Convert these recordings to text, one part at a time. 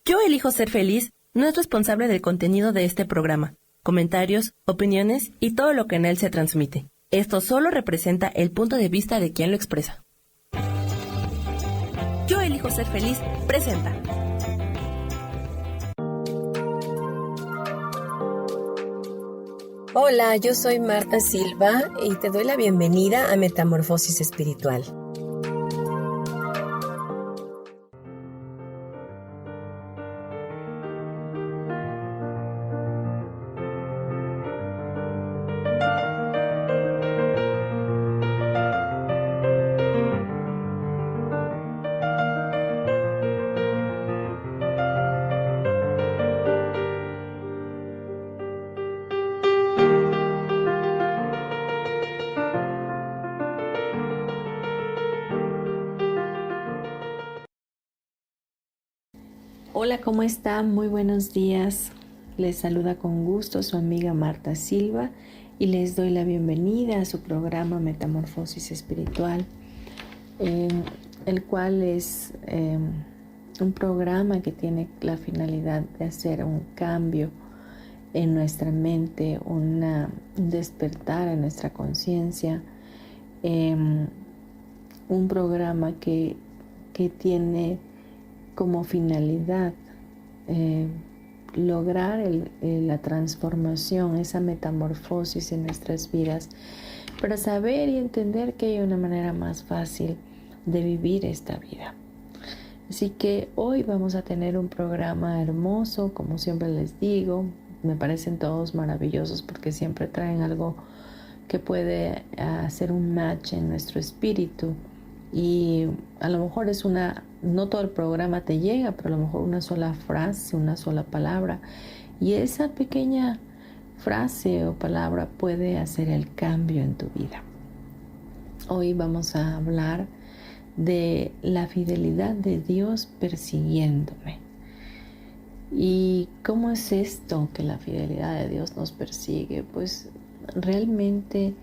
Yo elijo ser feliz no es responsable del contenido de este programa, comentarios, opiniones y todo lo que en él se transmite. Esto solo representa el punto de vista de quien lo expresa. Yo elijo ser feliz presenta. Hola, yo soy Marta Silva y te doy la bienvenida a Metamorfosis Espiritual. Hola, ¿cómo están? Muy buenos días. Les saluda con gusto su amiga Marta Silva y les doy la bienvenida a su programa Metamorfosis Espiritual, el cual es un programa que tiene la finalidad de hacer un cambio en nuestra mente, un despertar en nuestra conciencia, un programa que tiene como finalidad lograr la transformación, esa metamorfosis en nuestras vidas, para saber y entender que hay una manera más fácil de vivir esta vida. Así que hoy vamos a tener un programa hermoso, como siempre les digo. Me parecen todos maravillosos porque siempre traen algo que puede hacer un match en nuestro espíritu. Y a lo mejor no todo el programa te llega, pero a lo mejor una sola frase, una sola palabra. Y esa pequeña frase o palabra puede hacer el cambio en tu vida. Hoy vamos a hablar de la fidelidad de Dios persiguiéndome. ¿Y cómo es esto que la fidelidad de Dios nos persigue? Pues realmente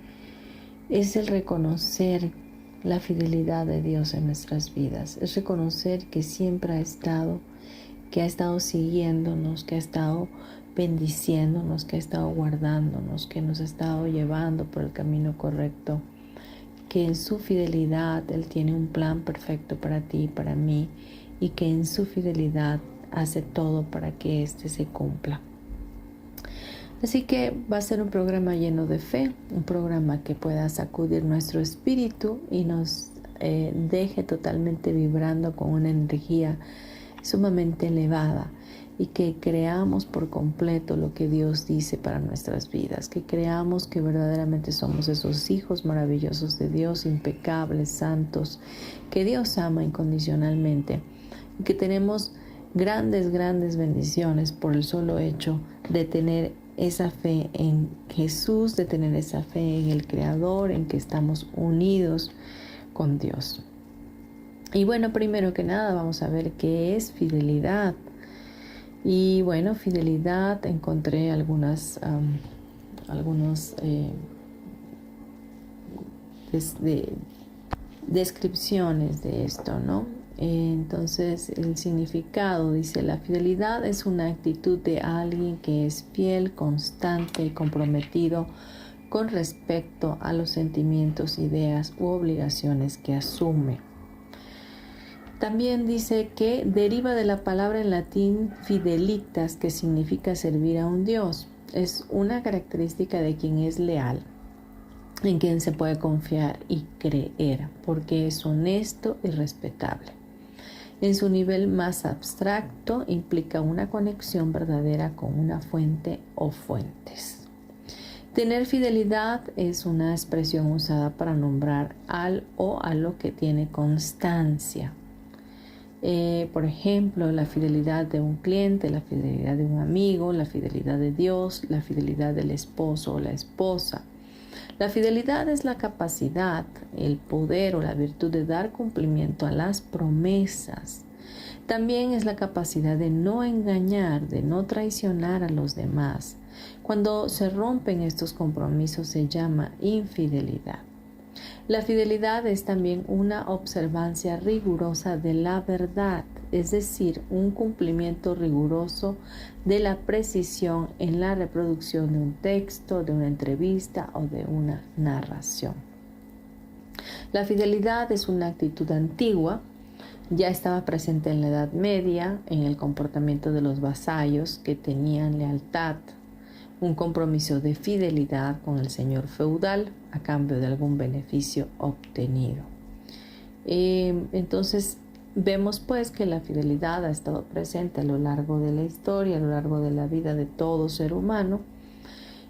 es el reconocer la fidelidad de Dios en nuestras vidas. Es reconocer que siempre ha estado siguiéndonos, que ha estado bendiciéndonos, que ha estado guardándonos, que nos ha estado llevando por el camino correcto, que en su fidelidad Él tiene un plan perfecto para ti y para mí, y que en su fidelidad hace todo para que éste se cumpla. Así que va a ser un programa lleno de fe, un programa que pueda sacudir nuestro espíritu y nos deje totalmente vibrando con una energía sumamente elevada, y que creamos por completo lo que Dios dice para nuestras vidas, que creamos que verdaderamente somos esos hijos maravillosos de Dios, impecables, santos, que Dios ama incondicionalmente, y que tenemos grandes bendiciones por el solo hecho de tener esa fe en Jesús, de tener esa fe en el Creador, en que estamos unidos con Dios. Y bueno, primero que nada vamos a ver qué es fidelidad. Y bueno, fidelidad, encontré algunas descripciones de esto, ¿no? Entonces, el significado dice: la fidelidad es una actitud de alguien que es fiel, constante y comprometido con respecto a los sentimientos, ideas u obligaciones que asume. También dice que deriva de la palabra en latín fidelitas, que significa servir a un Dios. Es una característica de quien es leal, en quien se puede confiar y creer, porque es honesto y respetable. En su nivel más abstracto, implica una conexión verdadera con una fuente o fuentes. Tener fidelidad es una expresión usada para nombrar al o a lo que tiene constancia. Por ejemplo, la fidelidad de un cliente, la fidelidad de un amigo, la fidelidad de Dios, la fidelidad del esposo o la esposa. La fidelidad es la capacidad, el poder o la virtud de dar cumplimiento a las promesas. También es la capacidad de no engañar, de no traicionar a los demás. Cuando se rompen estos compromisos se llama infidelidad. La fidelidad es también una observancia rigurosa de la verdad es decir, un cumplimiento riguroso de la precisión en la reproducción de un texto, de una entrevista o de una narración. La fidelidad es una actitud antigua, ya estaba presente en la Edad Media, en el comportamiento de los vasallos que tenían lealtad, un compromiso de fidelidad con el señor feudal a cambio de algún beneficio obtenido. Entonces vemos pues que la fidelidad ha estado presente a lo largo de la historia, a lo largo de la vida de todo ser humano,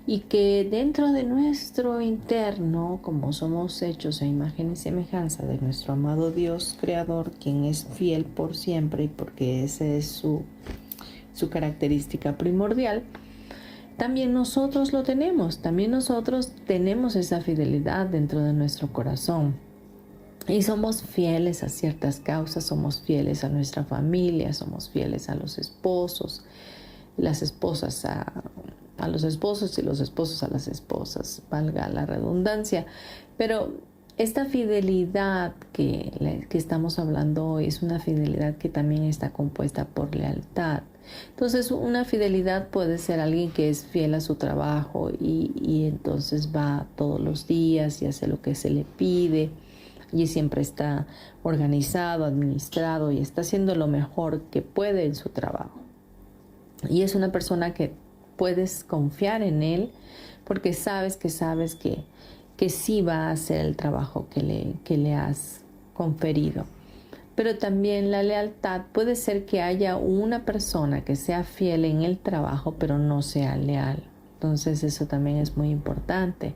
y que dentro de nuestro interno, como somos hechos a imagen y semejanza de nuestro amado Dios Creador, quien es fiel por siempre y porque esa es su característica primordial, también nosotros lo tenemos, también nosotros tenemos esa fidelidad dentro de nuestro corazón. Y somos fieles a ciertas causas, somos fieles a nuestra familia, somos fieles a los esposos, las esposas a los esposos y los esposos a las esposas, valga la redundancia. Pero esta fidelidad que estamos hablando hoy es una fidelidad que también está compuesta por lealtad. Entonces, una fidelidad puede ser alguien que es fiel a su trabajo y entonces va todos los días y hace lo que se le pide y siempre está organizado, administrado y está haciendo lo mejor que puede en su trabajo. Y es una persona que puedes confiar en él porque sabes que sí va a hacer el trabajo que le has conferido. Pero también la lealtad puede ser que haya una persona que sea fiel en el trabajo pero no sea leal. Entonces eso también es muy importante.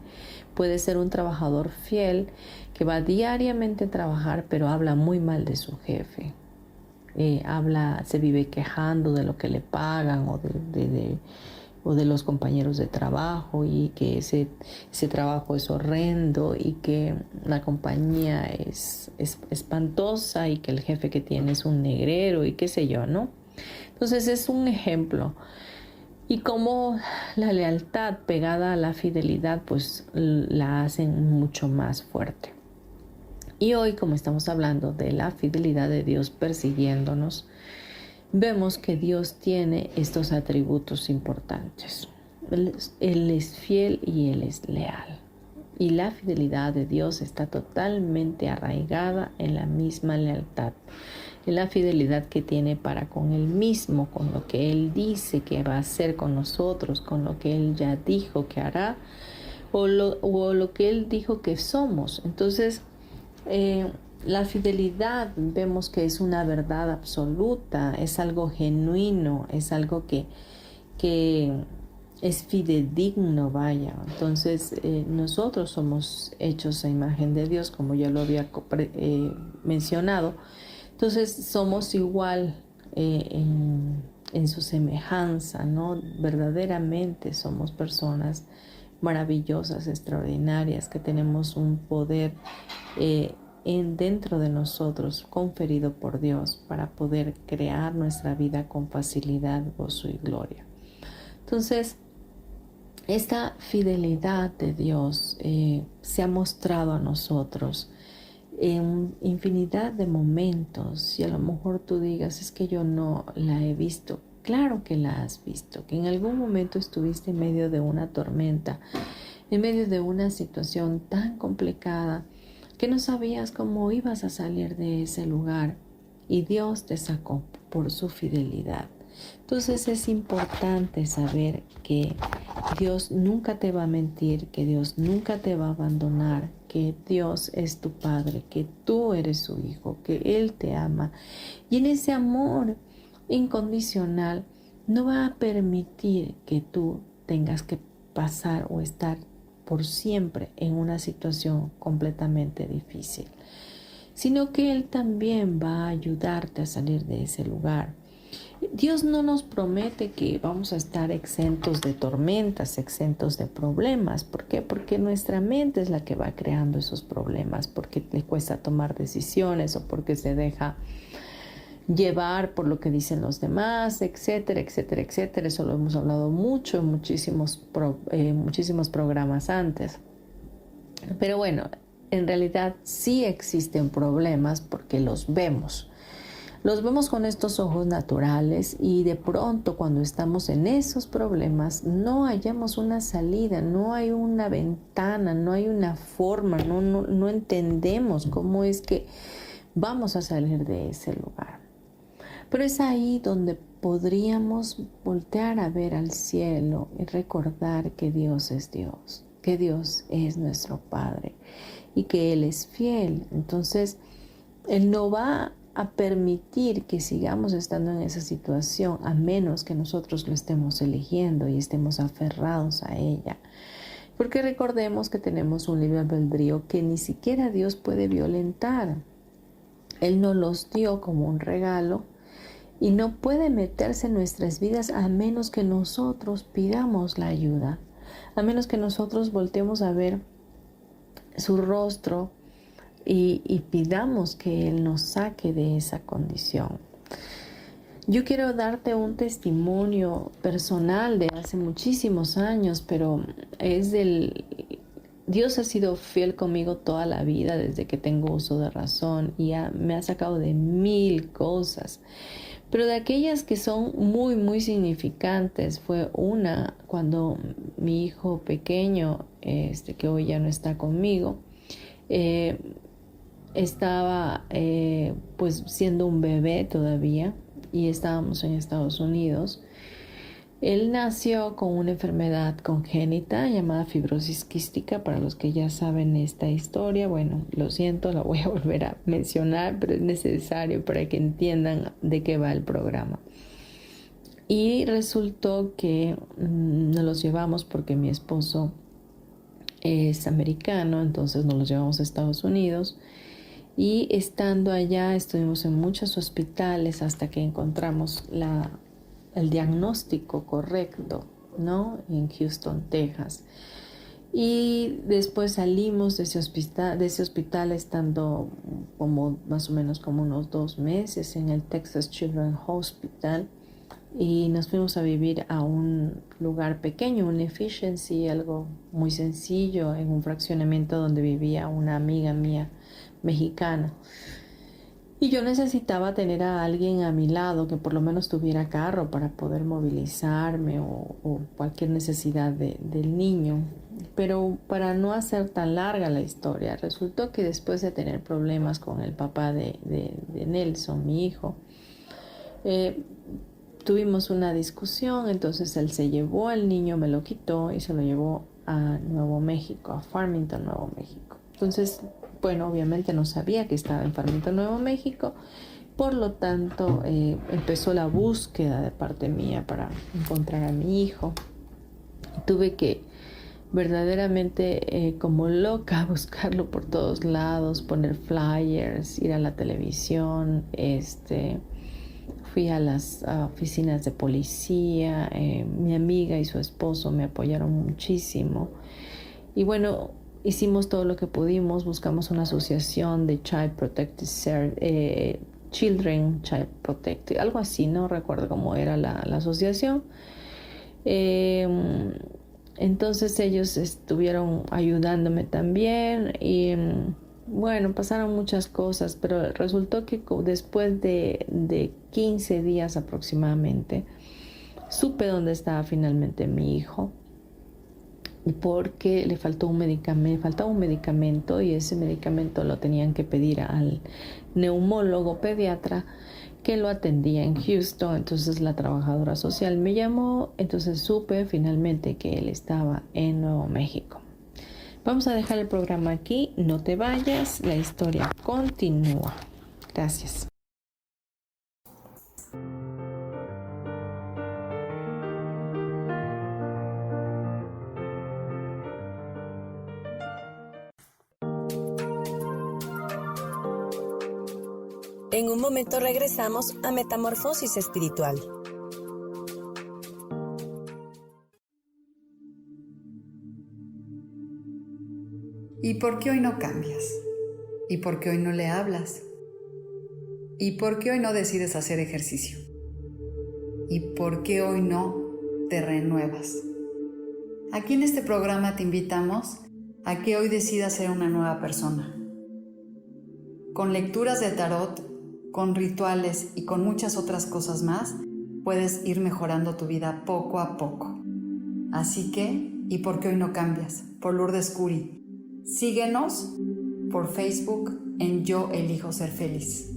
Puede ser un trabajador fiel que va diariamente a trabajar pero habla muy mal de su jefe. Se vive quejando de lo que le pagan o de los compañeros de trabajo y que ese trabajo es horrendo y que la compañía es espantosa y que el jefe que tiene es un negrero y qué sé yo, ¿no? Entonces es un ejemplo. Y como la lealtad pegada a la fidelidad pues la hacen mucho más fuerte. Y hoy, como estamos hablando de la fidelidad de Dios persiguiéndonos, vemos que Dios tiene estos atributos importantes. Él es fiel y Él es leal. Y la fidelidad de Dios está totalmente arraigada en la misma lealtad. En la fidelidad que tiene para con Él mismo, con lo que Él dice que va a hacer con nosotros, con lo que Él ya dijo que hará, o lo que Él dijo que somos. Entonces, la fidelidad vemos que es una verdad absoluta, es algo genuino, es algo que es fidedigno, vaya. Entonces nosotros somos hechos a imagen de Dios, como ya lo había mencionado. Entonces somos igual en su semejanza, ¿no? Verdaderamente somos personas maravillosas, extraordinarias, que tenemos un poder dentro de nosotros conferido por Dios para poder crear nuestra vida con facilidad, gozo y gloria. Entonces, esta fidelidad de Dios se ha mostrado a nosotros en infinidad de momentos, y a lo mejor tú digas, es que yo no la he visto. Claro que la has visto, que en algún momento estuviste en medio de una tormenta, en medio de una situación tan complicada que no sabías cómo ibas a salir de ese lugar y Dios te sacó por su fidelidad. Entonces es importante saber que Dios nunca te va a mentir, que Dios nunca te va a abandonar, que Dios es tu Padre, que tú eres su hijo, que Él te ama. Y en ese amor incondicional no va a permitir que tú tengas que pasar o estar por siempre en una situación completamente difícil, sino que Él también va a ayudarte a salir de ese lugar. Dios no nos promete que vamos a estar exentos de tormentas, exentos de problemas. ¿Por qué? Porque nuestra mente es la que va creando esos problemas, porque le cuesta tomar decisiones o porque se deja llevar por lo que dicen los demás, etcétera, etcétera, etcétera. Eso lo hemos hablado mucho en muchísimos programas antes. Pero bueno, en realidad sí existen problemas porque los vemos. los vemos con estos ojos naturales y de pronto cuando estamos en esos problemas no hallamos una salida, no hay una ventana, no hay una forma, no entendemos cómo es que vamos a salir de ese lugar. Pero es ahí donde podríamos voltear a ver al cielo y recordar que Dios es Dios, que Dios es nuestro Padre y que Él es fiel. Entonces, Él no va a permitir que sigamos estando en esa situación a menos que nosotros lo estemos eligiendo y estemos aferrados a ella. Porque recordemos que tenemos un libre albedrío que ni siquiera Dios puede violentar. Él nos los dio como un regalo y no puede meterse en nuestras vidas a menos que nosotros pidamos la ayuda, a menos que nosotros volteemos a ver su rostro y pidamos que Él nos saque de esa condición. Yo quiero darte un testimonio personal de hace muchísimos años, pero Dios ha sido fiel conmigo toda la vida desde que tengo uso de razón y me ha sacado de 1000 cosas. Pero de aquellas que son muy, muy significantes fue una cuando mi hijo pequeño, que hoy ya no está conmigo, estaba pues siendo un bebé todavía y estábamos en Estados Unidos. Él nació con una enfermedad congénita llamada fibrosis quística. Para los que ya saben esta historia, bueno, lo siento, la voy a volver a mencionar, pero es necesario para que entiendan de qué va el programa. Y resultó que nos los llevamos porque mi esposo es americano, entonces nos los llevamos a Estados Unidos. Y estando allá estuvimos en muchos hospitales hasta que encontramos el diagnóstico correcto, ¿no? En Houston, Texas. Y después salimos de ese hospital estando como más o menos como unos 2 meses en el Texas Children's Hospital y nos fuimos a vivir a un lugar pequeño, un efficiency, algo muy sencillo, en un fraccionamiento donde vivía una amiga mía mexicana. Y yo necesitaba tener a alguien a mi lado que por lo menos tuviera carro para poder movilizarme o cualquier necesidad del niño. Pero para no hacer tan larga la historia, resultó que después de tener problemas con el papá de Nelson, mi hijo, tuvimos una discusión. Entonces él se llevó al niño, me lo quitó y se lo llevó a Nuevo México, a Farmington, Nuevo México. Entonces, bueno, obviamente no sabía que estaba en Farmington, Nuevo México. Por lo tanto, empezó la búsqueda de parte mía para encontrar a mi hijo. Tuve que verdaderamente como loca buscarlo por todos lados, poner flyers, ir a la televisión, fui a las oficinas de policía. Mi amiga y su esposo me apoyaron muchísimo. Y bueno, hicimos todo lo que pudimos, buscamos una asociación de Children Child Protective, algo así, no recuerdo cómo era la asociación. Entonces ellos estuvieron ayudándome también y bueno, pasaron muchas cosas, pero resultó que después de 15 días aproximadamente, supe dónde estaba finalmente mi hijo, porque le faltaba un medicamento y ese medicamento lo tenían que pedir al neumólogo pediatra que lo atendía en Houston. Entonces la trabajadora social me llamó, entonces supe finalmente que él estaba en Nuevo México. Vamos a dejar el programa aquí, no te vayas, la historia continúa. Gracias. En un momento regresamos a Metamorfosis Espiritual. ¿Y por qué hoy no cambias? ¿Y por qué hoy no le hablas? ¿Y por qué hoy no decides hacer ejercicio? ¿Y por qué hoy no te renuevas? Aquí en este programa te invitamos a que hoy decidas ser una nueva persona. Con lecturas del tarot, con rituales y con muchas otras cosas más, puedes ir mejorando tu vida poco a poco. Así que, ¿y por qué hoy no cambias? Por Lourdes Curi. Síguenos por Facebook en Yo Elijo Ser Feliz.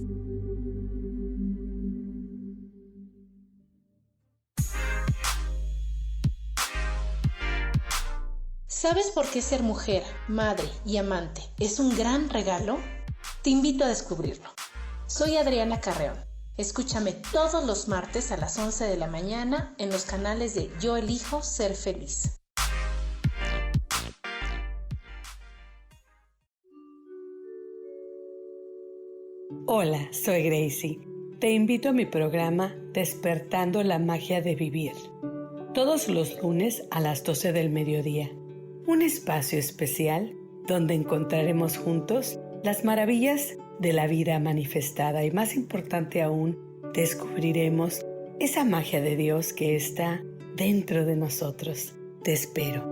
¿Sabes por qué ser mujer, madre y amante es un gran regalo? Te invito a descubrirlo. Soy Adriana Carreón. Escúchame todos los martes a las 11 de la mañana en los canales de Yo Elijo Ser Feliz. Hola, soy Gracie. Te invito a mi programa Despertando la Magia de Vivir. Todos los lunes a las 12 del mediodía. Un espacio especial donde encontraremos juntos las maravillas de la vida manifestada y, más importante aún, descubriremos esa magia de Dios que está dentro de nosotros. Te espero.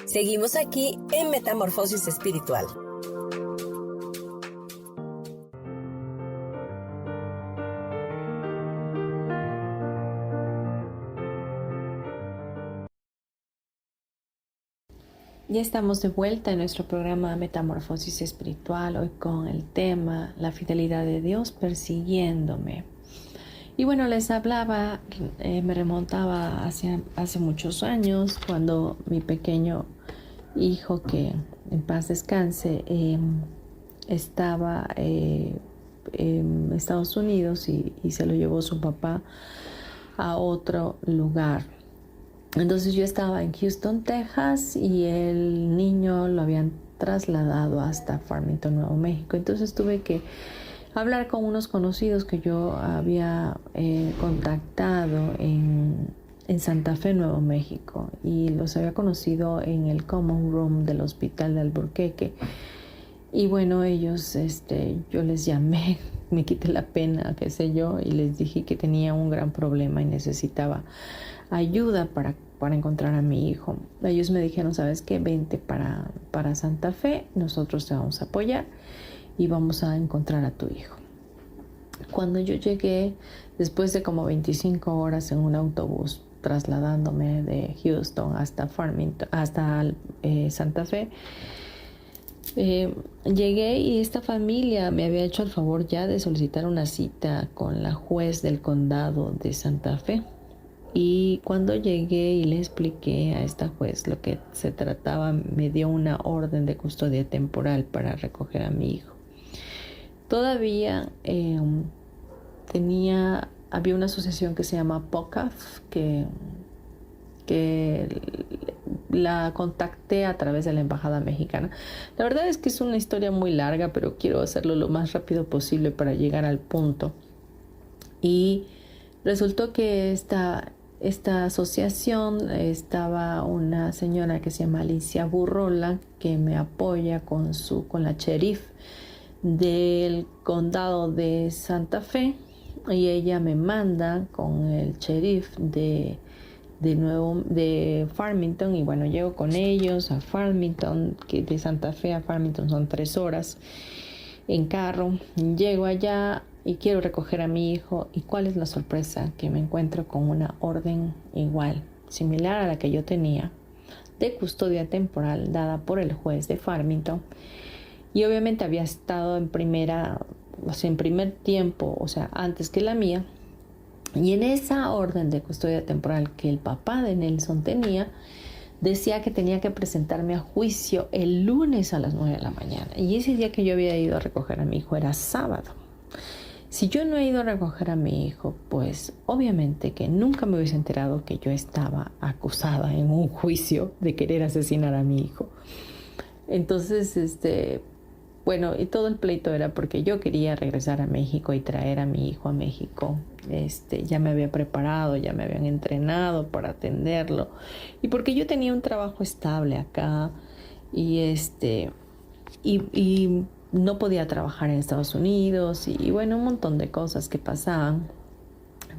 Seguimos aquí en Metamorfosis Espiritual. Ya estamos de vuelta en nuestro programa Metamorfosis Espiritual, hoy con el tema La fidelidad de Dios persiguiéndome. Y bueno, les hablaba, me remontaba hace muchos años, cuando mi pequeño hijo, que en paz descanse, estaba en Estados Unidos y se lo llevó su papá a otro lugar. Entonces yo estaba en Houston, Texas, y el niño lo habían trasladado hasta Farmington, Nuevo México. Entonces tuve que hablar con unos conocidos que yo había contactado en Santa Fe, Nuevo México, y los había conocido en el Common Room del Hospital de Alburquerque. Y bueno, ellos, yo les llamé, me quité la pena, qué sé yo, y les dije que tenía un gran problema y necesitaba ayuda para encontrar a mi hijo. Ellos me dijeron, ¿sabes qué? Vente para Santa Fe, nosotros te vamos a apoyar y vamos a encontrar a tu hijo. Cuando yo llegué, después de como 25 horas en un autobús, trasladándome de Houston hasta Farmington, hasta Santa Fe, llegué y esta familia me había hecho el favor ya de solicitar una cita con la juez del condado de Santa Fe. Y cuando llegué y le expliqué a esta juez lo que se trataba, me dio una orden de custodia temporal para recoger a mi hijo. Todavía había una asociación que se llama POCAF, que la contacté a través de la embajada mexicana. La verdad es que es una historia muy larga, pero quiero hacerlo lo más rápido posible para llegar al punto. Y resultó que esta asociación, estaba una señora que se llama Alicia Burrola, que me apoya con la sheriff del condado de Santa Fe, y ella me manda con el sheriff de Farmington. Y bueno, llego con ellos a Farmington, que de Santa Fe a Farmington son 3 horas en carro. Llego allá y quiero recoger a mi hijo, y ¿cuál es la sorpresa? Que me encuentro con una orden igual, similar a la que yo tenía, de custodia temporal dada por el juez de Farmington. Y obviamente había estado en primer tiempo, o sea, antes que la mía. Y en esa orden de custodia temporal que el papá de Nelson tenía, decía que tenía que presentarme a juicio el lunes a las 9 de la mañana. Y ese día que yo había ido a recoger a mi hijo era sábado. Si yo no he ido a recoger a mi hijo, pues obviamente que nunca me hubiese enterado que yo estaba acusada en un juicio de querer asesinar a mi hijo. Entonces, bueno, y todo el pleito era porque yo quería regresar a México y traer a mi hijo a México. Ya me había preparado, ya me habían entrenado para atenderlo. Y porque yo tenía un trabajo estable acá y no podía trabajar en Estados Unidos y bueno, un montón de cosas que pasaban.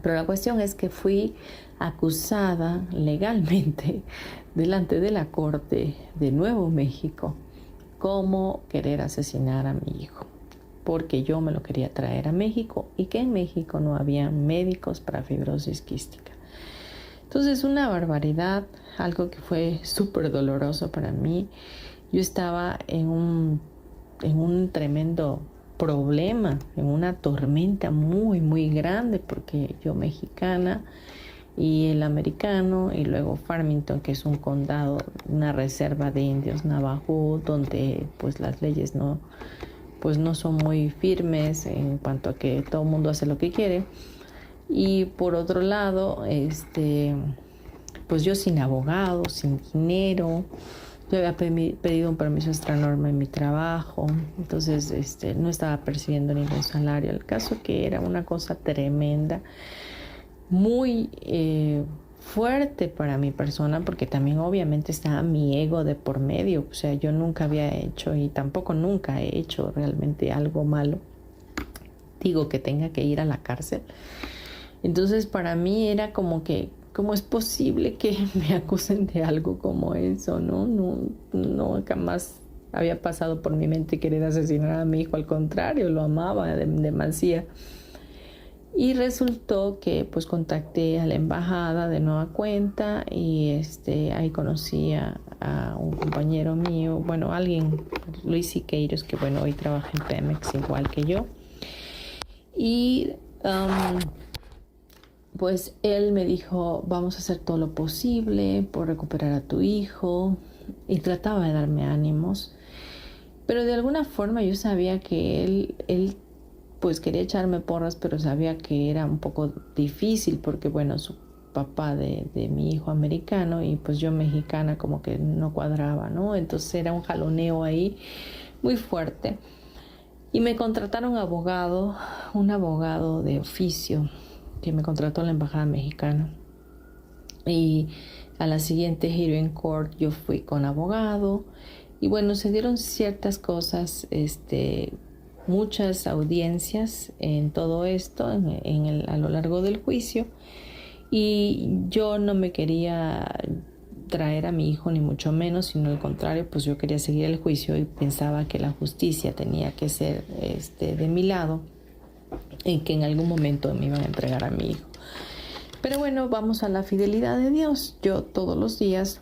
Pero la cuestión es que fui acusada legalmente delante de la Corte de Nuevo México como querer asesinar a mi hijo, porque yo me lo quería traer a México y que en México no había médicos para fibrosis quística. Entonces, una barbaridad, algo que fue súper doloroso para mí. Yo estaba en un tremendo problema, en una tormenta muy, muy grande, porque yo mexicana y el americano, y luego Farmington, que es un condado, una reserva de indios navajo, donde pues las leyes no son muy firmes en cuanto a que todo el mundo hace lo que quiere. Y por otro lado, pues yo sin abogado, sin dinero, yo había pedido un permiso extranorma en mi trabajo, entonces no estaba percibiendo ningún salario. El caso que era una cosa tremenda, muy fuerte para mi persona, porque también obviamente estaba mi ego de por medio. O sea, yo nunca había hecho y tampoco nunca he hecho realmente algo malo, digo, que tenga que ir a la cárcel. Entonces para mí era como que, ¿cómo es posible que me acusen de algo como eso? No, jamás había pasado por mi mente querer asesinar a mi hijo. Al contrario, lo amaba demasiado. Y resultó que pues contacté a la embajada de nueva cuenta y ahí conocí a un compañero mío, bueno, alguien, Luis Siqueiros, que bueno, hoy trabaja en Pemex igual que yo. Y pues él me dijo, vamos a hacer todo lo posible por recuperar a tu hijo, y trataba de darme ánimos, pero de alguna forma yo sabía que él pues quería echarme porras, pero sabía que era un poco difícil porque bueno, su papá de mi hijo americano y pues yo mexicana como que no cuadraba, ¿no? Entonces era un jaloneo ahí muy fuerte. Y me contrataron un abogado de oficio que me contrató en la embajada mexicana. Y a la siguiente hearing court yo fui con abogado. Y bueno, se dieron ciertas cosas, muchas audiencias en todo esto, a lo largo del juicio. Y yo no me quería traer a mi hijo, ni mucho menos, sino al contrario, pues yo quería seguir el juicio y pensaba que la justicia tenía que ser de mi lado y que en algún momento me iban a entregar a mi hijo. Pero bueno, vamos a la fidelidad de Dios. Yo todos los días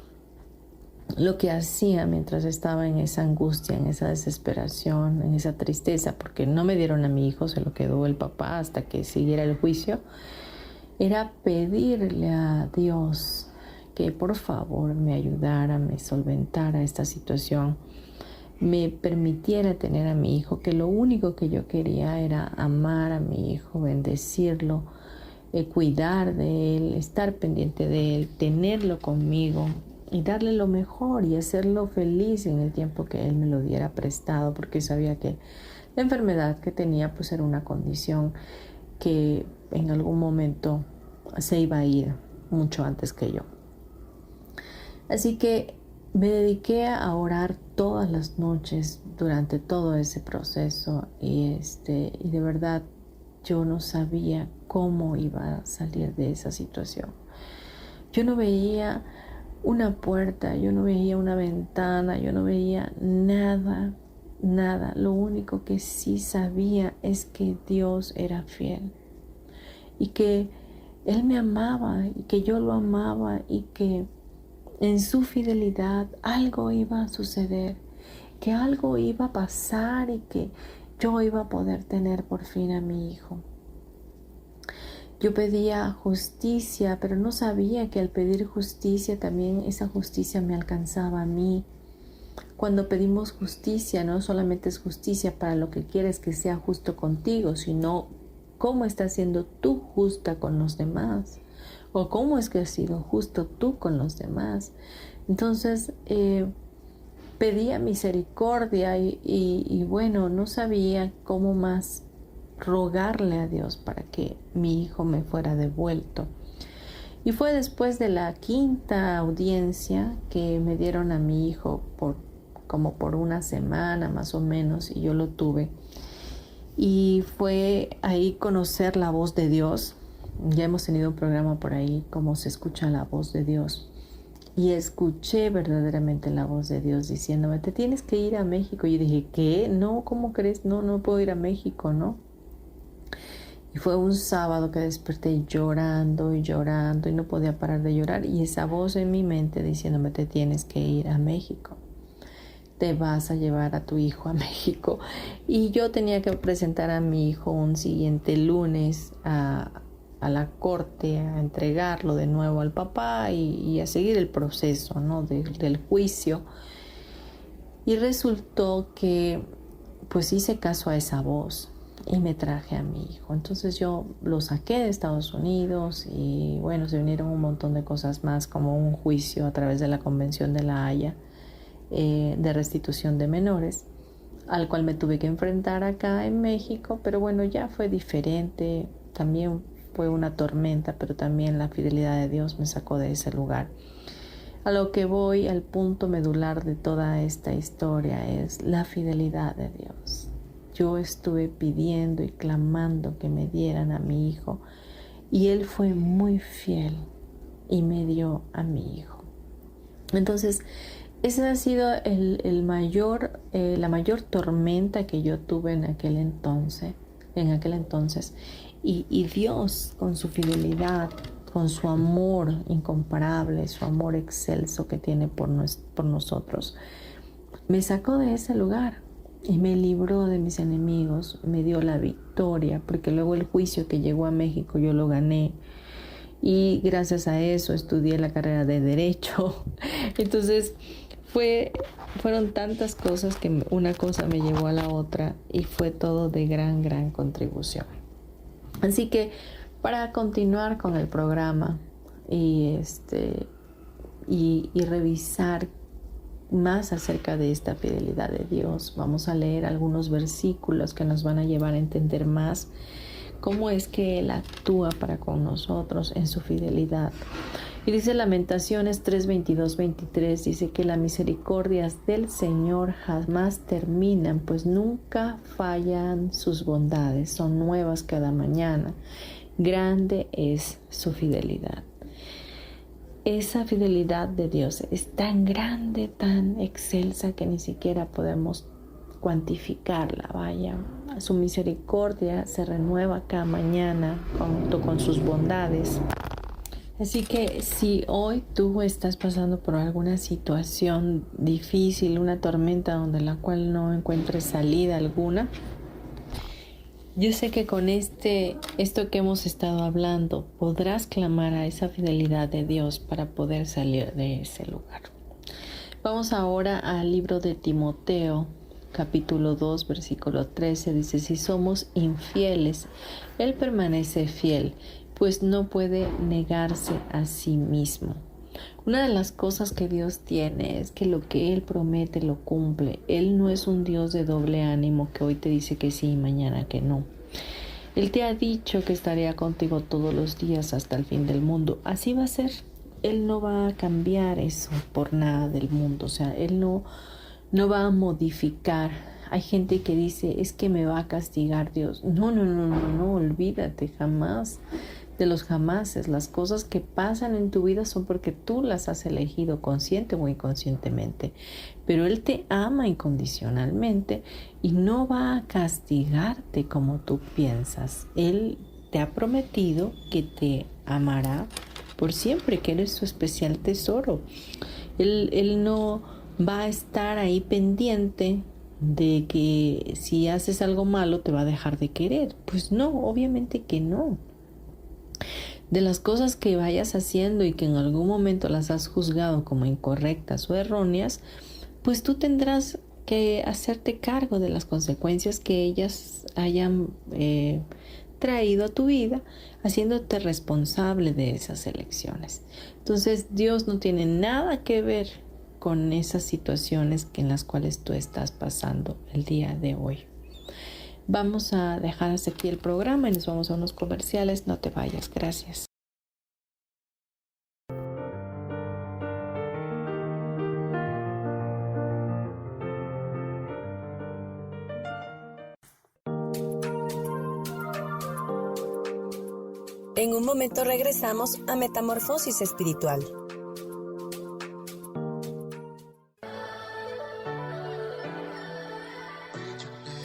lo que hacía mientras estaba en esa angustia, en esa desesperación, en esa tristeza, porque no me dieron a mi hijo, se lo quedó el papá hasta que siguiera el juicio, era pedirle a Dios que por favor me ayudara, me solventara esta situación, me permitiera tener a mi hijo, que lo único que yo quería era amar a mi hijo, bendecirlo, cuidar de él, estar pendiente de él, tenerlo conmigo y darle lo mejor y hacerlo feliz en el tiempo que él me lo diera prestado, porque sabía que la enfermedad que tenía pues era una condición que en algún momento se iba a ir mucho antes que yo. Así que me dediqué a orar todas las noches durante todo ese proceso y de verdad yo no sabía cómo iba a salir de esa situación. Yo no veía una puerta, yo no veía una ventana, yo no veía nada. Lo único que sí sabía es que Dios era fiel y que Él me amaba y que yo lo amaba y que en su fidelidad algo iba a suceder, que algo iba a pasar y que yo iba a poder tener por fin a mi hijo. Yo pedía justicia, pero no sabía que al pedir justicia también esa justicia me alcanzaba a mí. Cuando pedimos justicia, no solamente es justicia para lo que quieres que sea justo contigo, sino cómo estás siendo tú justa con los demás. O cómo es que has sido justo tú con los demás. Entonces pedía misericordia y bueno, no sabía cómo más rogarle a Dios para que mi hijo me fuera devuelto. Y fue después de la quinta audiencia que me dieron a mi hijo como por una semana más o menos, y yo lo tuve. Y fue ahí conocer la voz de Dios, Ya hemos tenido un programa por ahí, cómo se escucha la voz de Dios. Y escuché verdaderamente la voz de Dios diciéndome, te tienes que ir a México. Y yo dije, ¿qué? No, ¿cómo crees? No, no puedo ir a México, ¿no? Y fue un sábado que desperté llorando y llorando y no podía parar de llorar. Y esa voz en mi mente diciéndome, te tienes que ir a México. Te vas a llevar a tu hijo a México. Y yo tenía que presentar a mi hijo un siguiente lunes a la corte, a entregarlo de nuevo al papá y a seguir el proceso, ¿no? del juicio. Y resultó que pues hice caso a esa voz y me traje a mi hijo. Entonces yo lo saqué de Estados Unidos y bueno, se vinieron un montón de cosas más, como un juicio a través de la Convención de la Haya de restitución de menores, al cual me tuve que enfrentar acá en México, pero bueno, ya fue diferente. También fue una tormenta, pero también la fidelidad de Dios me sacó de ese lugar. A lo que voy, al punto medular de toda esta historia, es la fidelidad de Dios. Yo estuve pidiendo y clamando que me dieran a mi hijo y Él fue muy fiel y me dio a mi hijo. Entonces, esa ha sido la mayor tormenta que yo tuve en aquel entonces. Y Dios, con su fidelidad, con su amor incomparable, su amor excelso que tiene por nosotros, me sacó de ese lugar y me libró de mis enemigos, me dio la victoria, porque luego el juicio que llegó a México yo lo gané. Y gracias a eso estudié la carrera de Derecho. Entonces fueron tantas cosas que una cosa me llevó a la otra y fue todo de gran contribución. Así que para continuar con el programa y revisar más acerca de esta fidelidad de Dios, vamos a leer algunos versículos que nos van a llevar a entender más cómo es que Él actúa para con nosotros en su fidelidad. Y dice Lamentaciones 3:22-23, dice que las misericordias del Señor jamás terminan, pues nunca fallan sus bondades, son nuevas cada mañana. Grande es su fidelidad. Esa fidelidad de Dios es tan grande, tan excelsa que ni siquiera podemos cuantificarla, vaya. Su misericordia se renueva cada mañana junto con sus bondades. Así que si hoy tú estás pasando por alguna situación difícil, una tormenta donde la cual no encuentres salida alguna, yo sé que con esto que hemos estado hablando podrás clamar a esa fidelidad de Dios para poder salir de ese lugar. Vamos ahora al libro de Timoteo, capítulo 2, versículo 13, dice, si somos infieles, Él permanece fiel, pues no puede negarse a sí mismo. Una de las cosas que Dios tiene es que lo que Él promete lo cumple. Él no es un Dios de doble ánimo que hoy te dice que sí y mañana que no. Él te ha dicho que estaría contigo todos los días hasta el fin del mundo. Así va a ser. Él no va a cambiar eso por nada del mundo. O sea, Él no va a modificar. Hay gente que dice, es que me va a castigar Dios. No, olvídate jamás de los jamases. Las cosas que pasan en tu vida son porque tú las has elegido consciente o inconscientemente. Pero Él te ama incondicionalmente y no va a castigarte como tú piensas. Él te ha prometido que te amará por siempre, que eres su especial tesoro. Él no va a estar ahí pendiente de que si haces algo malo te va a dejar de querer. Pues no, obviamente que no. De las cosas que vayas haciendo y que en algún momento las has juzgado como incorrectas o erróneas, pues tú tendrás que hacerte cargo de las consecuencias que ellas hayan traído a tu vida, haciéndote responsable de esas elecciones. Entonces Dios no tiene nada que ver con esas situaciones en las cuales tú estás pasando el día de hoy. Vamos a dejar hasta aquí el programa y nos vamos a unos comerciales. No te vayas. Gracias. En un momento regresamos a Metamorfosis Espiritual.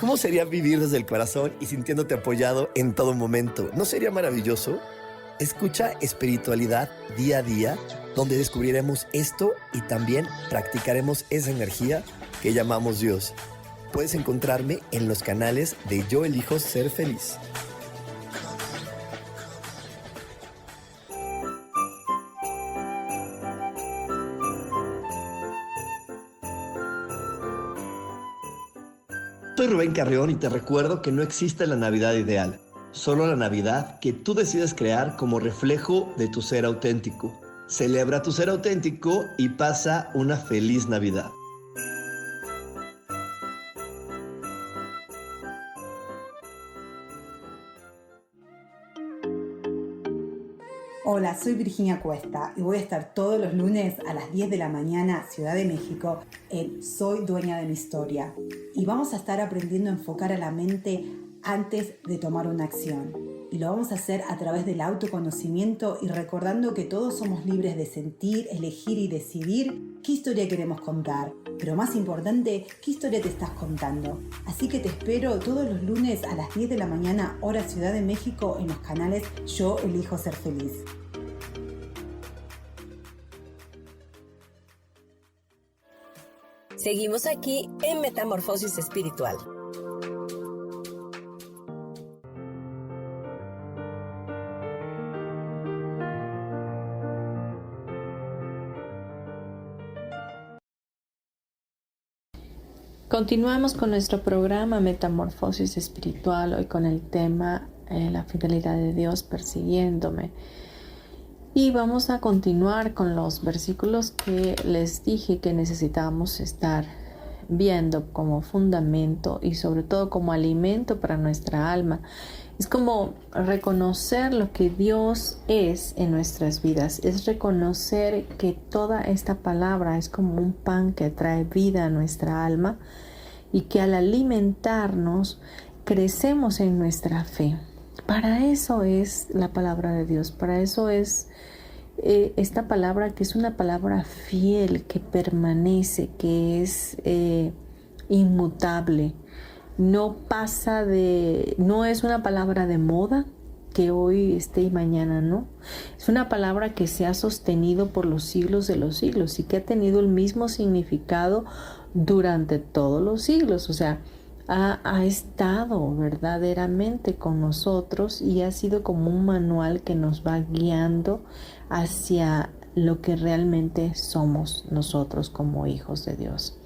¿Cómo sería vivir desde el corazón y sintiéndote apoyado en todo momento? ¿No sería maravilloso? Escucha Espiritualidad día a día, donde descubriremos esto y también practicaremos esa energía que llamamos Dios. Puedes encontrarme en los canales de Yo Elijo Ser Feliz. Soy Rubén Carrión y te recuerdo que no existe la Navidad ideal, solo la Navidad que tú decides crear como reflejo de tu ser auténtico. Celebra tu ser auténtico y pasa una feliz Navidad. Hola, soy Virginia Cuesta y voy a estar todos los lunes a las 10 de la mañana, Ciudad de México, en Soy Dueña de mi Historia. Y vamos a estar aprendiendo a enfocar a la mente antes de tomar una acción. Y lo vamos a hacer a través del autoconocimiento y recordando que todos somos libres de sentir, elegir y decidir qué historia queremos contar. Pero más importante, qué historia te estás contando. Así que te espero todos los lunes a las 10 de la mañana, hora Ciudad de México, en los canales Yo Elijo Ser Feliz. Seguimos aquí en Metamorfosis Espiritual. Continuamos con nuestro programa Metamorfosis Espiritual, hoy con el tema la fidelidad de Dios persiguiéndome. Y vamos a continuar con los versículos que les dije que necesitábamos estar viendo como fundamento y sobre todo como alimento para nuestra alma. Es como reconocer lo que Dios es en nuestras vidas. Es reconocer que toda esta palabra es como un pan que trae vida a nuestra alma y que al alimentarnos crecemos en nuestra fe. Para eso es la palabra de Dios. Para eso es esta palabra que es una palabra fiel, que permanece, que es inmutable. No es una palabra de moda que hoy esté y mañana no. Es una palabra que se ha sostenido por los siglos de los siglos y que ha tenido el mismo significado durante todos los siglos. O sea, ha estado verdaderamente con nosotros y ha sido como un manual que nos va guiando hacia lo que realmente somos nosotros como hijos de Dios.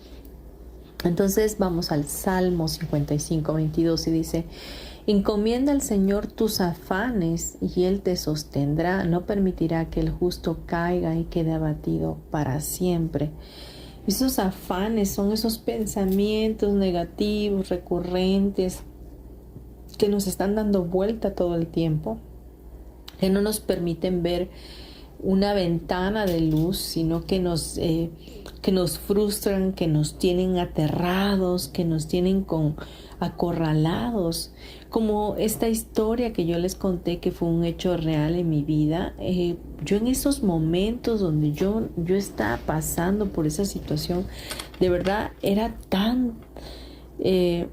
Entonces vamos al Salmo 55:22 y dice: encomienda al Señor tus afanes y Él te sostendrá, no permitirá que el justo caiga y quede abatido para siempre. Esos afanes son esos pensamientos negativos, recurrentes, que nos están dando vuelta todo el tiempo, que no nos permiten ver una ventana de luz, sino que nos frustran, que nos tienen aterrados, que nos tienen acorralados. Como esta historia que yo les conté, que fue un hecho real en mi vida. Yo en esos momentos donde yo estaba pasando por esa situación, de verdad era tan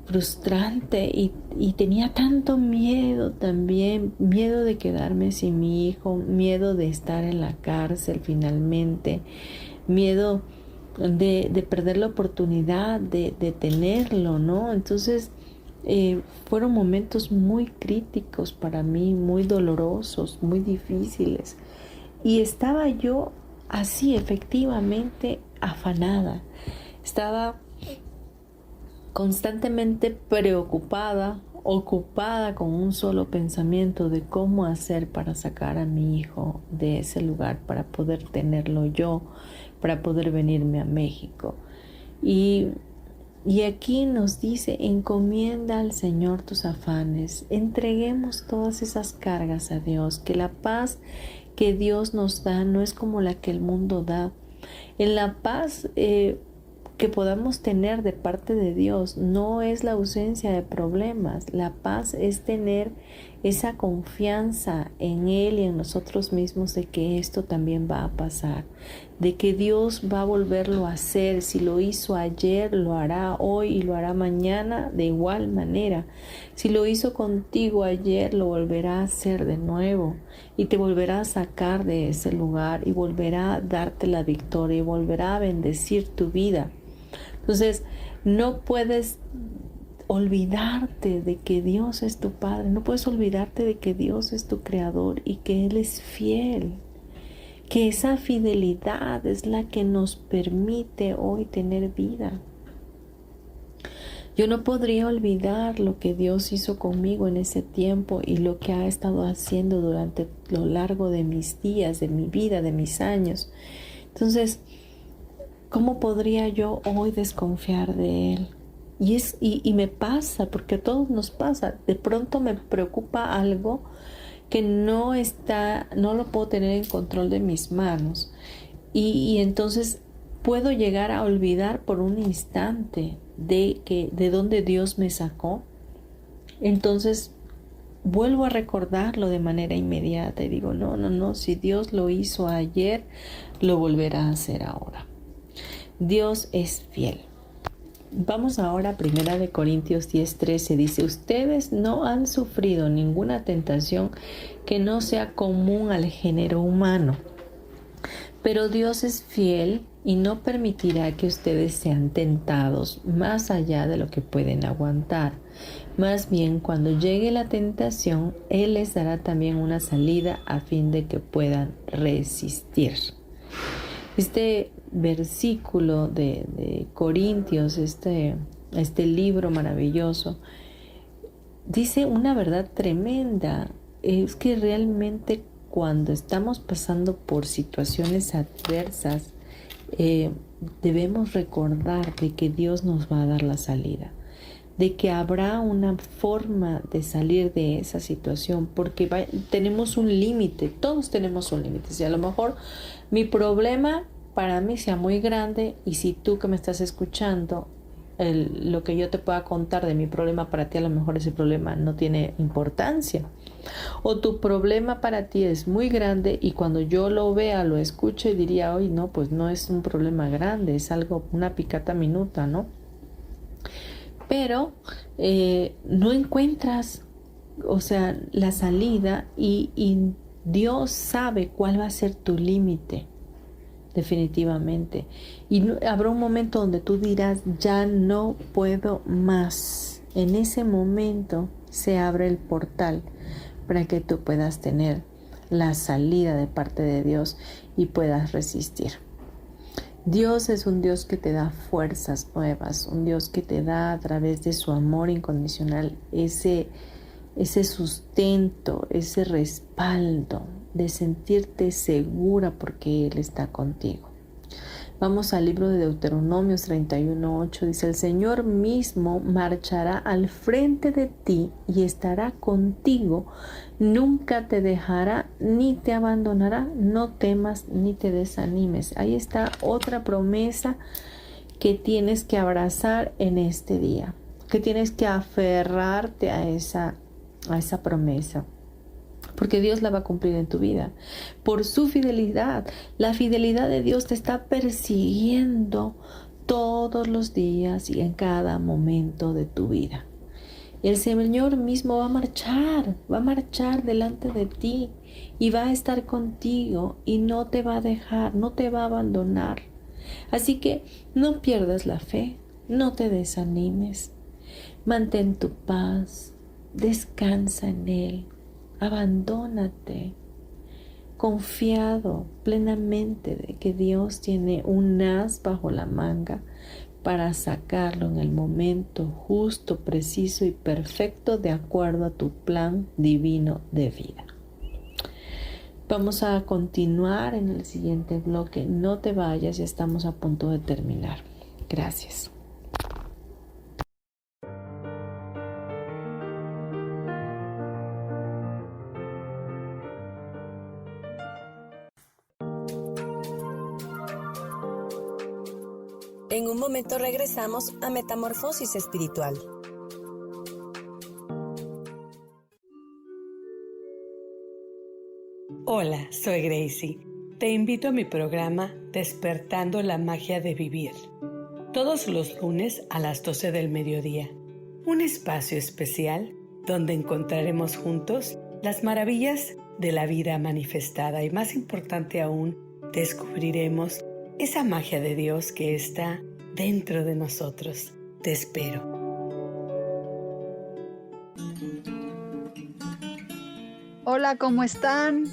frustrante y tenía tanto miedo también, miedo de quedarme sin mi hijo, miedo de estar en la cárcel finalmente, miedo de perder la oportunidad de tenerlo, ¿no? Entonces fueron momentos muy críticos para mí, muy dolorosos, muy difíciles, y estaba yo así efectivamente afanada, estaba constantemente preocupada, ocupada con un solo pensamiento de cómo hacer para sacar a mi hijo de ese lugar, para poder tenerlo yo, para poder venirme a México. Y aquí nos dice: encomienda al Señor tus afanes, entreguemos todas esas cargas a Dios, que la paz que Dios nos da no es como la que el mundo da. En la paz que podamos tener de parte de Dios no es la ausencia de problemas. La paz es tener esa confianza en Él y en nosotros mismos de que esto también va a pasar, de que Dios va a volverlo a hacer. Si lo hizo ayer, lo hará hoy y lo hará mañana de igual manera. Si lo hizo contigo ayer, lo volverá a hacer de nuevo y te volverá a sacar de ese lugar y volverá a darte la victoria y volverá a bendecir tu vida. Entonces, no puedes olvidarte de que Dios es tu Padre, no puedes olvidarte de que Dios es tu Creador y que Él es fiel, que esa fidelidad es la que nos permite hoy tener vida. Yo no podría olvidar lo que Dios hizo conmigo en ese tiempo y lo que ha estado haciendo durante lo largo de mis días, de mi vida, de mis años. Entonces, ¿cómo podría yo hoy desconfiar de Él? Y me pasa, porque a todos nos pasa. De pronto me preocupa algo que no lo puedo tener en control de mis manos. Y entonces puedo llegar a olvidar por un instante de dónde Dios me sacó. Entonces vuelvo a recordarlo de manera inmediata y digo, no, si Dios lo hizo ayer, lo volverá a hacer ahora. Dios es fiel. Vamos ahora a 1 Corintios 10:13. Dice, ustedes no han sufrido ninguna tentación que no sea común al género humano. Pero Dios es fiel y no permitirá que ustedes sean tentados más allá de lo que pueden aguantar. Más bien, cuando llegue la tentación, Él les dará también una salida a fin de que puedan resistir. Este versículo de Corintios, este libro maravilloso, dice una verdad tremenda. Es que realmente cuando estamos pasando por situaciones adversas, debemos recordar de que Dios nos va a dar la salida, de que habrá una forma de salir de esa situación, porque tenemos un límite, todos tenemos un límite. Si a lo mejor mi problema para mí sea muy grande y si tú que me estás escuchando, lo que yo te pueda contar de mi problema para ti, a lo mejor ese problema no tiene importancia. O tu problema para ti es muy grande y cuando yo lo vea, lo escuche, diría, oye, no, pues no es un problema grande, es algo, una picata minuta, ¿no? Pero no encuentras, o sea, la salida y Dios sabe cuál va a ser tu límite, definitivamente. Y habrá un momento donde tú dirás, ya no puedo más. En ese momento se abre el portal para que tú puedas tener la salida de parte de Dios y puedas resistir. Dios es un Dios que te da fuerzas nuevas, un Dios que te da a través de su amor incondicional ese sustento, ese respaldo de sentirte segura porque Él está contigo. Vamos al libro de Deuteronomios 31:8. Dice, el Señor mismo marchará al frente de ti y estará contigo. Nunca te dejará ni te abandonará. No temas ni te desanimes. Ahí está otra promesa que tienes que abrazar en este día, que tienes que aferrarte a esa promesa. Porque Dios la va a cumplir en tu vida. Por su fidelidad. La fidelidad de Dios te está persiguiendo todos los días y en cada momento de tu vida. El Señor mismo va a marchar delante de ti y va a estar contigo y no te va a dejar, no te va a abandonar. Así que no pierdas la fe, no te desanimes, mantén tu paz, descansa en Él. Abandónate, confiado plenamente de que Dios tiene un as bajo la manga para sacarlo en el momento justo, preciso y perfecto de acuerdo a tu plan divino de vida. Vamos a continuar en el siguiente bloque. No te vayas, ya estamos a punto de terminar. Gracias. En un momento regresamos a Metamorfosis Espiritual. Hola, soy Gracie. Te invito a mi programa Despertando la Magia de Vivir. Todos los lunes a las 12 del mediodía. Un espacio especial donde encontraremos juntos las maravillas de la vida manifestada y, más importante aún, descubriremos esa magia de Dios que está dentro de nosotros. Te espero. Hola, ¿cómo están?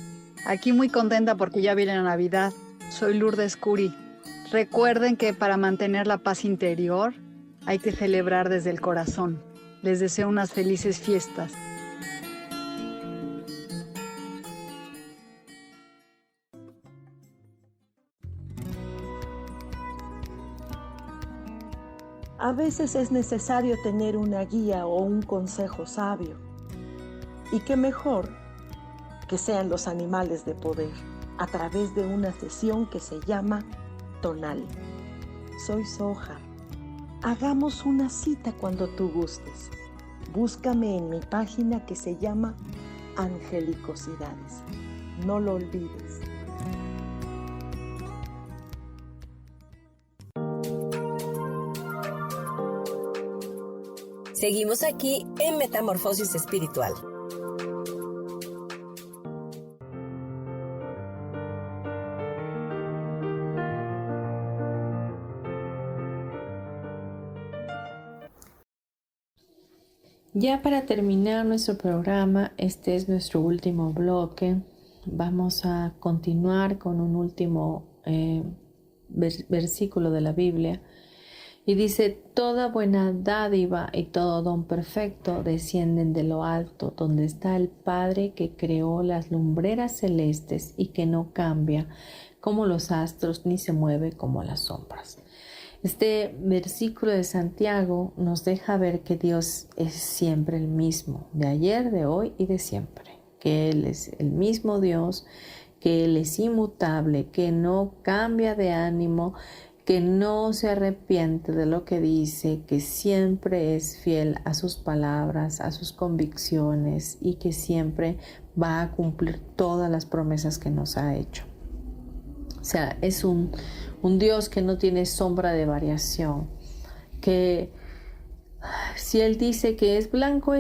Aquí muy contenta porque ya viene la Navidad. Soy Lourdes Curi. Recuerden que para mantener la paz interior hay que celebrar desde el corazón. Les deseo unas felices fiestas. A veces es necesario tener una guía o un consejo sabio. Y qué mejor que sean los animales de poder a través de una sesión que se llama Tonal. Soy Sohar. Hagamos una cita cuando tú gustes. Búscame en mi página que se llama Angelicosidades. No lo olvides. Seguimos aquí en Metamorfosis Espiritual. Ya para terminar nuestro programa, este es nuestro último bloque. Vamos a continuar con un último versículo de la Biblia. Y dice: toda buena dádiva y todo don perfecto descienden de lo alto, donde está el Padre que creó las lumbreras celestes y que no cambia como los astros ni se mueve como las sombras. Este versículo de Santiago nos deja ver que Dios es siempre el mismo, de ayer, de hoy y de siempre. Que Él es el mismo Dios, que Él es inmutable, que no cambia de ánimo, que no se arrepiente de lo que dice, que siempre es fiel a sus palabras, a sus convicciones y que siempre va a cumplir todas las promesas que nos ha hecho. O sea, es un Dios que no tiene sombra de variación, que si Él dice que es blanco,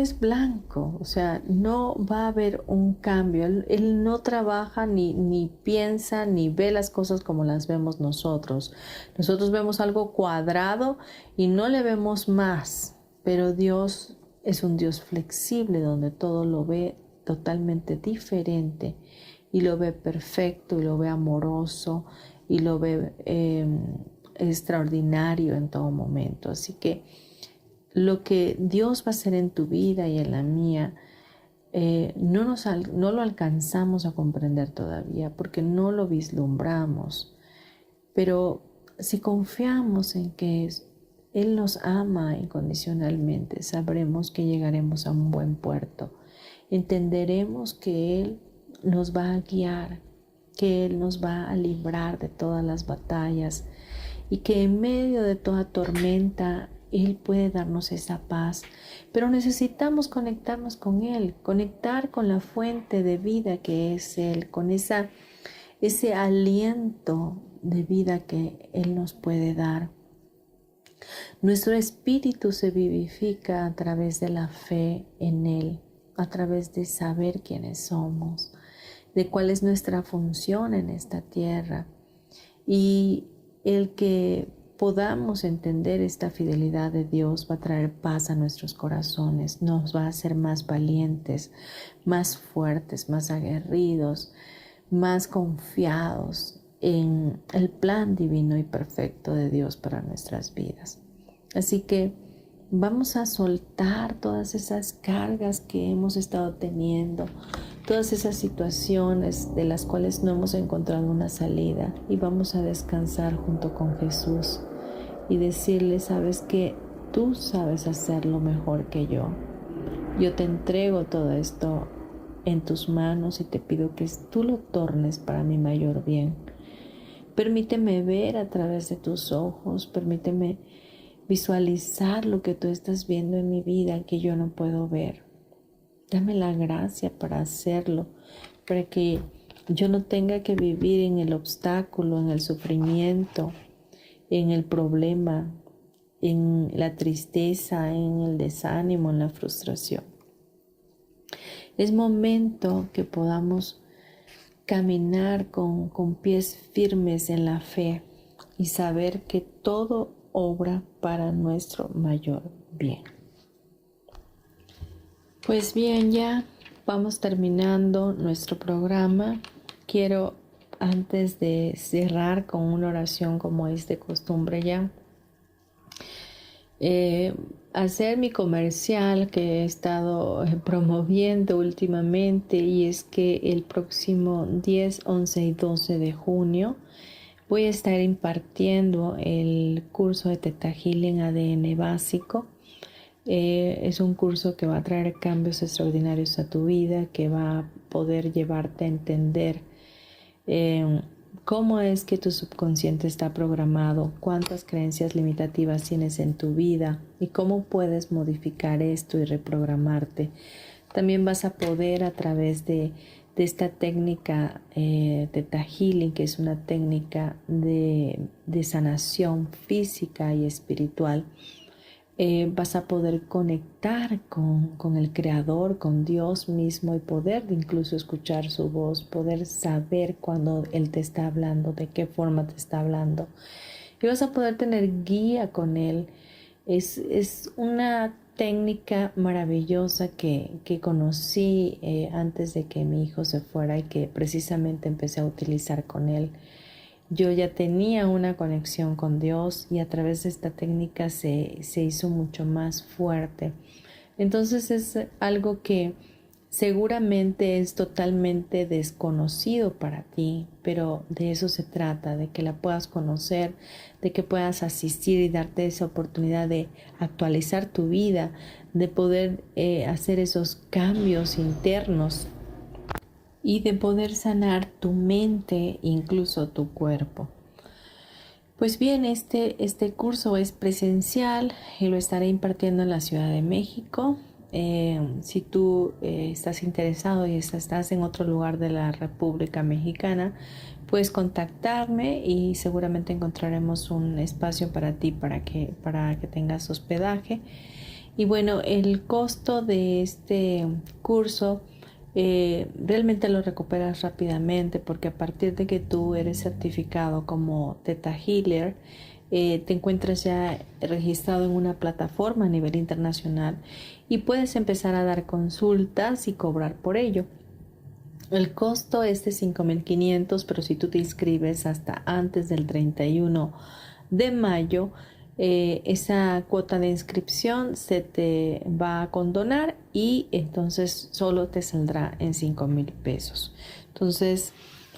o sea, no va a haber un cambio. Él no trabaja ni piensa ni ve las cosas como las vemos nosotros. Nosotros vemos algo cuadrado y no le vemos más, pero Dios es un Dios flexible donde todo lo ve totalmente diferente y lo ve perfecto y lo ve amoroso y lo ve extraordinario en todo momento. Así que lo que Dios va a hacer en tu vida y en la mía, no lo alcanzamos a comprender todavía porque no lo vislumbramos. Pero si confiamos en que Él nos ama incondicionalmente, sabremos que llegaremos a un buen puerto. Entenderemos que Él nos va a guiar, que Él nos va a librar de todas las batallas y que en medio de toda tormenta Él puede darnos esa paz, pero necesitamos conectarnos con Él, conectar con la fuente de vida que es Él, con ese aliento de vida que Él nos puede dar. Nuestro espíritu se vivifica a través de la fe en Él, a través de saber quiénes somos, de cuál es nuestra función en esta tierra, y el que podamos entender esta fidelidad de Dios va a traer paz a nuestros corazones, nos va a hacer más valientes, más fuertes, más aguerridos, más confiados en el plan divino y perfecto de Dios para nuestras vidas. Así que vamos a soltar todas esas cargas que hemos estado teniendo, todas esas situaciones de las cuales no hemos encontrado una salida, y vamos a descansar junto con Jesús y decirle: sabes que tú sabes hacerlo mejor que yo. Yo te entrego todo esto en tus manos y te pido que tú lo tornes para mi mayor bien. Permíteme ver a través de tus ojos, permíteme visualizar lo que tú estás viendo en mi vida que yo no puedo ver. Dame la gracia para hacerlo, para que yo no tenga que vivir en el obstáculo, en el sufrimiento, en el problema, en la tristeza, en el desánimo, en la frustración. Es momento que podamos caminar con pies firmes en la fe y saber que todo obra para nuestro mayor bien. Pues bien, ya vamos terminando nuestro programa. Quiero, antes de cerrar con una oración como es de costumbre ya, hacer mi comercial que he estado promoviendo últimamente, y es que el próximo 10, 11 y 12 de junio voy a estar impartiendo el curso de Theta Healing ADN básico. Es un curso que va a traer cambios extraordinarios a tu vida, que va a poder llevarte a entender cómo es que tu subconsciente está programado, cuántas creencias limitativas tienes en tu vida y cómo puedes modificar esto y reprogramarte. También vas a poder, a través de esta técnica Theta Healing, que es una técnica de sanación física y espiritual, vas a poder conectar con el Creador, con Dios mismo, y poder incluso escuchar su voz, poder saber cuando Él te está hablando, de qué forma te está hablando. Y vas a poder tener guía con Él. Es una técnica maravillosa que conocí antes de que mi hijo se fuera y que precisamente empecé a utilizar con él. Yo ya tenía una conexión con Dios y a través de esta técnica se hizo mucho más fuerte. Entonces es algo que seguramente es totalmente desconocido para ti, pero de eso se trata, de que la puedas conocer, de que puedas asistir y darte esa oportunidad de actualizar tu vida, de poder hacer esos cambios internos y de poder sanar tu mente, incluso tu cuerpo. Pues bien, este curso es presencial y lo estaré impartiendo en la Ciudad de México. Si tú estás interesado y estás en otro lugar de la República Mexicana, puedes contactarme y seguramente encontraremos un espacio para ti para que tengas hospedaje. Y bueno, el costo de este curso realmente lo recuperas rápidamente, porque a partir de que tú eres certificado como Theta Healer, te encuentras ya registrado en una plataforma a nivel internacional y puedes empezar a dar consultas y cobrar por ello. El costo es de 5,500, pero si tú te inscribes hasta antes del 31 de mayo, esa cuota de inscripción se te va a condonar y entonces solo te saldrá en 5,000 pesos. Entonces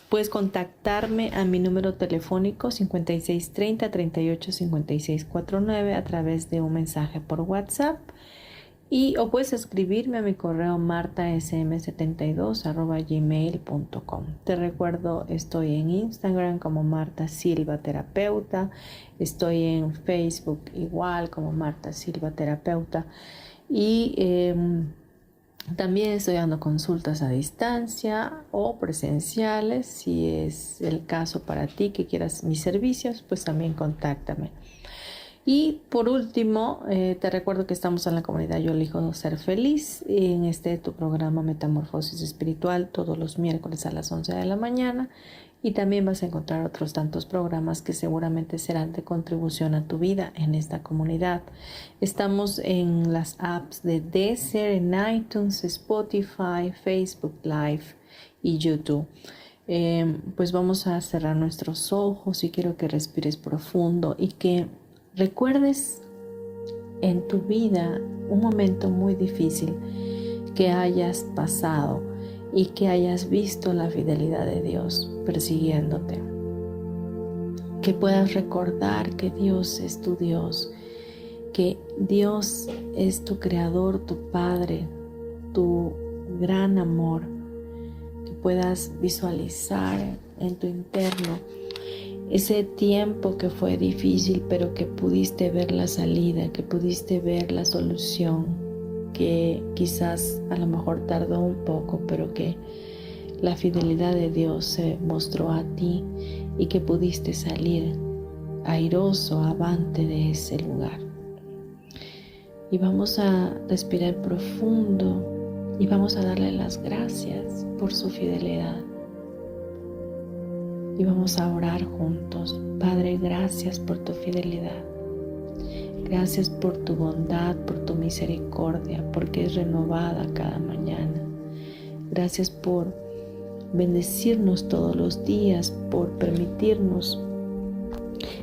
puedes contactarme a mi número telefónico 5630-385649 a través de un mensaje por WhatsApp, o puedes escribirme a mi correo martasm72@gmail.com. Te recuerdo, estoy en Instagram como Marta Silva Terapeuta, estoy en Facebook igual como Marta Silva Terapeuta, y también estoy dando consultas a distancia o presenciales. Si es el caso para ti que quieras mis servicios, pues también contáctame. Y por último, te recuerdo que estamos en la comunidad Yo Elijo Ser Feliz, en tu programa Metamorfosis Espiritual, todos los miércoles a las 11 de la mañana. Y también vas a encontrar otros tantos programas que seguramente serán de contribución a tu vida en esta comunidad. Estamos en las apps de Deezer, en iTunes, Spotify, Facebook Live y YouTube. Pues vamos a cerrar nuestros ojos y quiero que respires profundo y que recuerdes en tu vida un momento muy difícil que hayas pasado y que hayas visto la fidelidad de Dios persiguiéndote. Que puedas recordar que Dios es tu Dios, que Dios es tu Creador, tu Padre, tu gran amor. Que puedas visualizar en tu interno ese tiempo que fue difícil, pero que pudiste ver la salida, que pudiste ver la solución, que quizás a lo mejor tardó un poco, pero que la fidelidad de Dios se mostró a ti y que pudiste salir airoso, avante de ese lugar. Y vamos a respirar profundo y vamos a darle las gracias por su fidelidad. Y vamos a orar juntos. Padre, gracias por tu fidelidad. Gracias por tu bondad, por tu misericordia, porque es renovada cada mañana. Gracias por bendecirnos todos los días, por permitirnos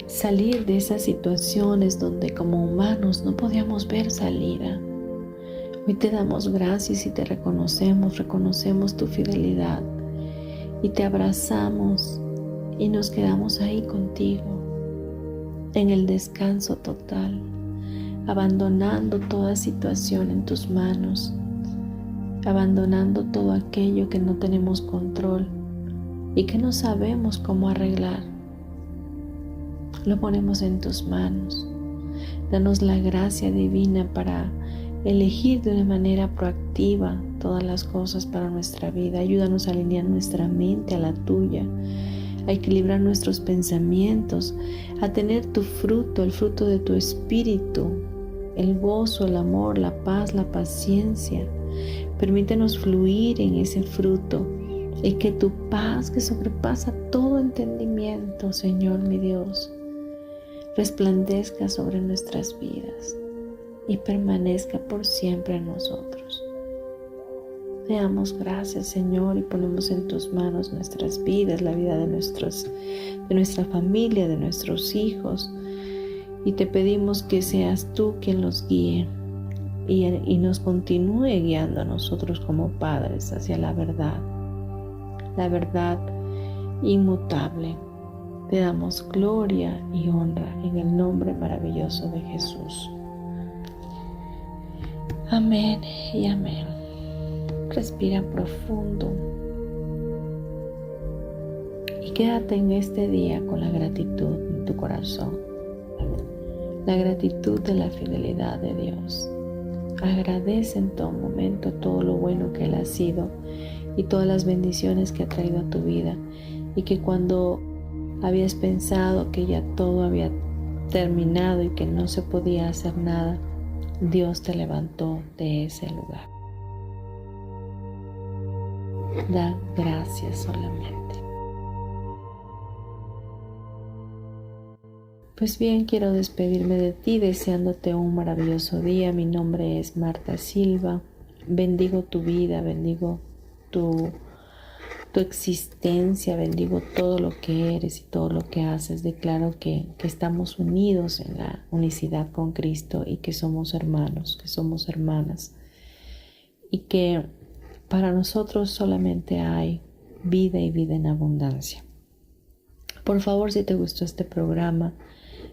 salir de esas situaciones donde como humanos no podíamos ver salida. Hoy te damos gracias y te reconocemos tu fidelidad y te abrazamos y nos quedamos ahí contigo en el descanso total, abandonando toda situación en tus manos, abandonando todo aquello que no tenemos control y que no sabemos cómo arreglar. Lo ponemos en tus manos. Danos la gracia divina para elegir de una manera proactiva todas las cosas para nuestra vida. Ayúdanos a alinear nuestra mente a la tuya, a equilibrar nuestros pensamientos, a tener tu fruto, el fruto de tu espíritu, el gozo, el amor, la paz, la paciencia. Permítenos fluir en ese fruto y que tu paz, que sobrepasa todo entendimiento, Señor mi Dios, resplandezca sobre nuestras vidas y permanezca por siempre en nosotros. Te damos gracias, Señor, y ponemos en tus manos nuestras vidas, la vida de nuestra familia, de nuestros hijos, y te pedimos que seas tú quien los guíe y nos continúe guiando a nosotros como padres hacia la verdad inmutable. Te damos gloria y honra en el nombre maravilloso de Jesús. Amén y amén. Respira profundo y quédate en este día con la gratitud en tu corazón, la gratitud de la fidelidad de Dios. Agradece en todo momento todo lo bueno que Él ha sido y todas las bendiciones que ha traído a tu vida, y que cuando habías pensado que ya todo había terminado y que no se podía hacer nada, Dios te levantó de ese lugar. Da gracias solamente. Pues bien, quiero despedirme de ti deseándote un maravilloso día. Mi nombre es Marta Silva. Bendigo tu vida, bendigo tu existencia, bendigo todo lo que eres y todo lo que haces. Declaro que estamos unidos en la unicidad con Cristo y que somos hermanos, que somos hermanas, y que para nosotros solamente hay vida y vida en abundancia. Por favor, si te gustó este programa,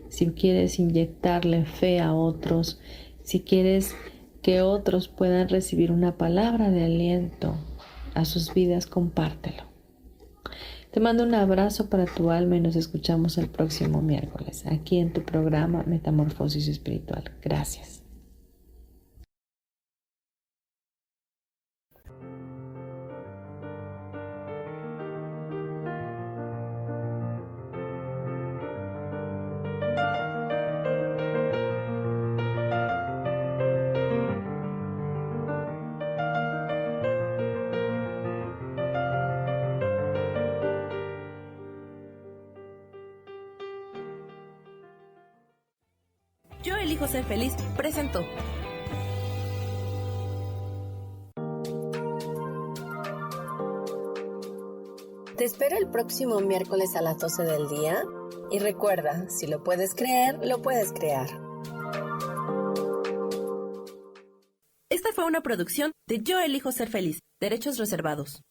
si quieres inyectarle fe a otros, si quieres que otros puedan recibir una palabra de aliento a sus vidas, compártelo. Te mando un abrazo para tu alma y nos escuchamos el próximo miércoles aquí en tu programa Metamorfosis Espiritual. Gracias. Yo elijo ser feliz presentó. Te espero el próximo miércoles a las 12 del día y recuerda, si lo puedes creer, lo puedes crear. Esta fue una producción de Yo elijo ser feliz, derechos reservados.